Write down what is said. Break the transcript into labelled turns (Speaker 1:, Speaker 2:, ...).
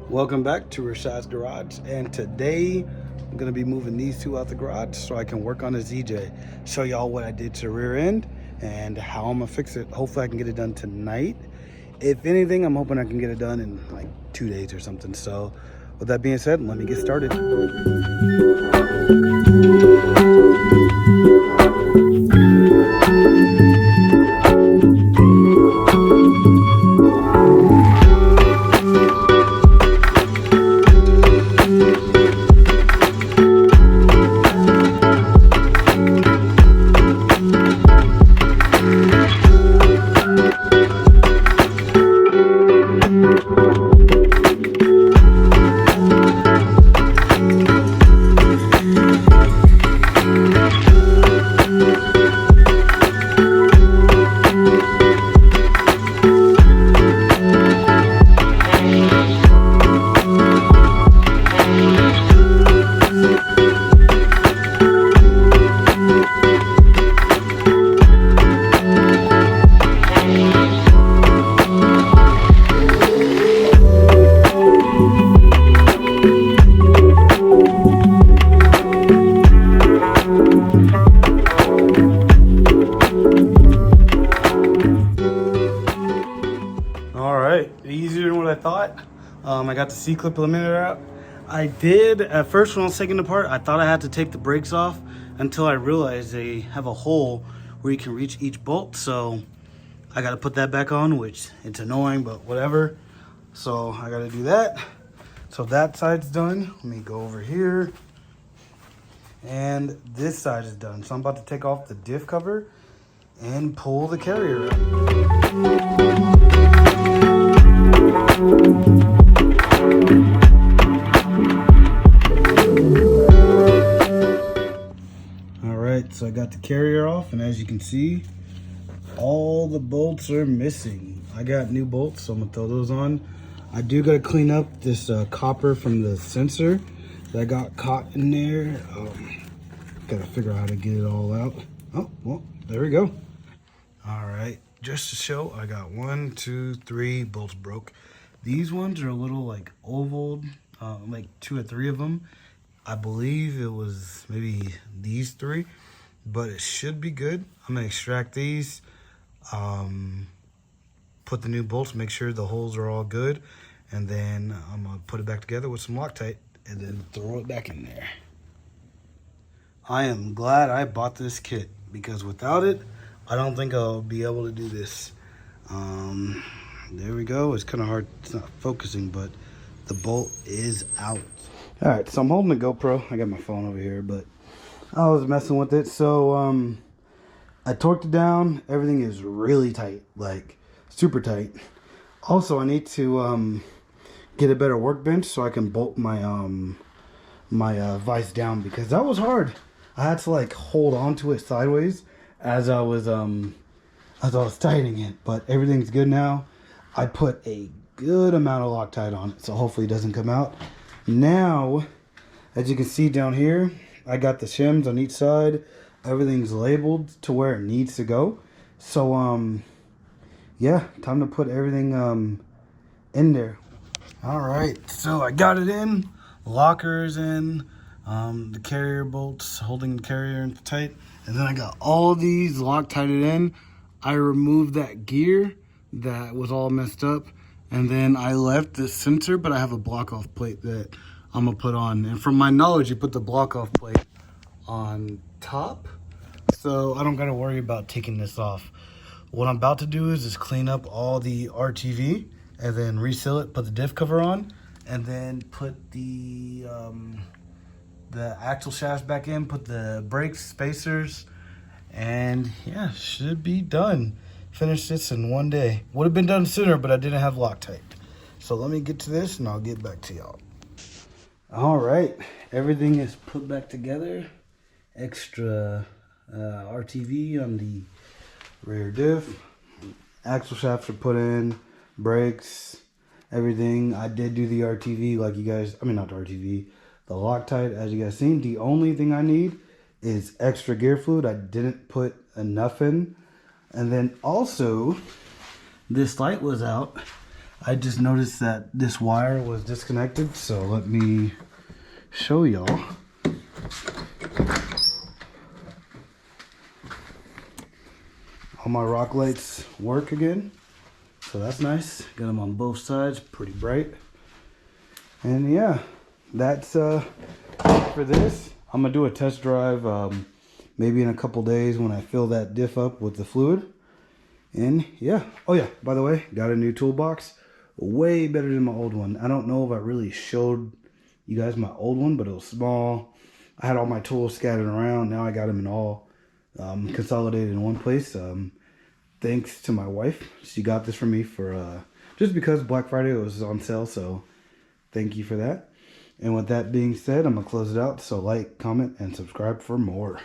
Speaker 1: Welcome back to Rashad's Garage, and today I'm going to be moving these two out the garage so I can work on the ZJ. Show y'all what I did to the rear end and how I'm going to fix it. Hopefully I can get it done tonight. If anything, I'm hoping I can get it done in like 2 days or something. So with that being said, let me get started. Easier than what I thought. I got the C-clip eliminator out. I did, at first when I was taking it apart, I thought I had to take the brakes off until I realized they have a hole where you can reach each bolt. So I got to put that back on, which it's annoying, but whatever. So I got to do that. So that side's done. Let me go over here. And this side is done. So I'm about to take off the diff cover and pull the carrier out. Alright, so I got the carrier off, and as you can see, all the bolts are missing. I got new bolts, so I'm gonna throw those on. I do gotta clean up this copper from the sensor that got caught in there. Gotta figure out how to get it all out. Oh, well, there we go. Alright, just to show, I got 1, 2, 3 bolts broke. These ones are a little like oval, like 2 or 3 of them. I believe it was maybe these 3, but it should be good. I'm gonna extract these, put the new bolts, make sure the holes are all good, and then I'm gonna put it back together with some Loctite and then throw it back in there. I am glad I bought this kit because without it, I don't think I'll be able to do this. There we go. It's kind of hard. It's not focusing, but the bolt is out. All right, so I'm holding the GoPro. I got my phone over here, but I was messing with it. So I torqued it down. Everything is really tight, like super tight. Also, I need to get a better workbench so I can bolt my vise down because that was hard. I had to like hold on to it sideways as I was tightening it, but everything's good now. I put a good amount of Loctite on it, so hopefully it doesn't come out. Now, as you can see down here, I got the shims on each side. Everything's labeled to where it needs to go. So, yeah, time to put everything in there. All right, so I got it in. Lockers in. The carrier bolts holding the carrier in tight. And then I got all these Loctited in. I removed that gear that was all messed up, and then I left the sensor, but I have a block off plate that I'm gonna put on. And from my knowledge, you put the block off plate on top, so I don't gotta worry about taking this off. What I'm about to do is just clean up all the RTV and then reseal it, put the diff cover on, and then put the axle shafts back in, put the brakes, spacers, and yeah, should be done. Finish this in 1 day. Would have been done sooner, but I didn't have Loctite. So let me get to this and I'll get back to y'all. All right, everything is put back together. Extra RTV on the rear diff. Axle shafts are put in, brakes, everything. I did do the RTV like you guys, not the RTV, the Loctite as you guys seen. The only thing I need is extra gear fluid. I didn't put enough in. And then also, this light was out. I just noticed that this wire was disconnected, so let me show y'all. All my rock lights work again, so that's nice. Got them on both sides, pretty bright. And yeah, that's for this. I'm gonna do a test drive maybe in a couple days when I fill that diff up with the fluid. And yeah, oh yeah, by the way, got a new toolbox, way better than my old one. I don't know if I really showed you guys my old one, but it was small. I had all my tools scattered around. Now I got them in all consolidated in one place. Thanks to my wife, she got this for me for just because Black Friday was on sale, so thank you for that. And with that being said, I'm gonna close it out. So like, comment, and subscribe for more.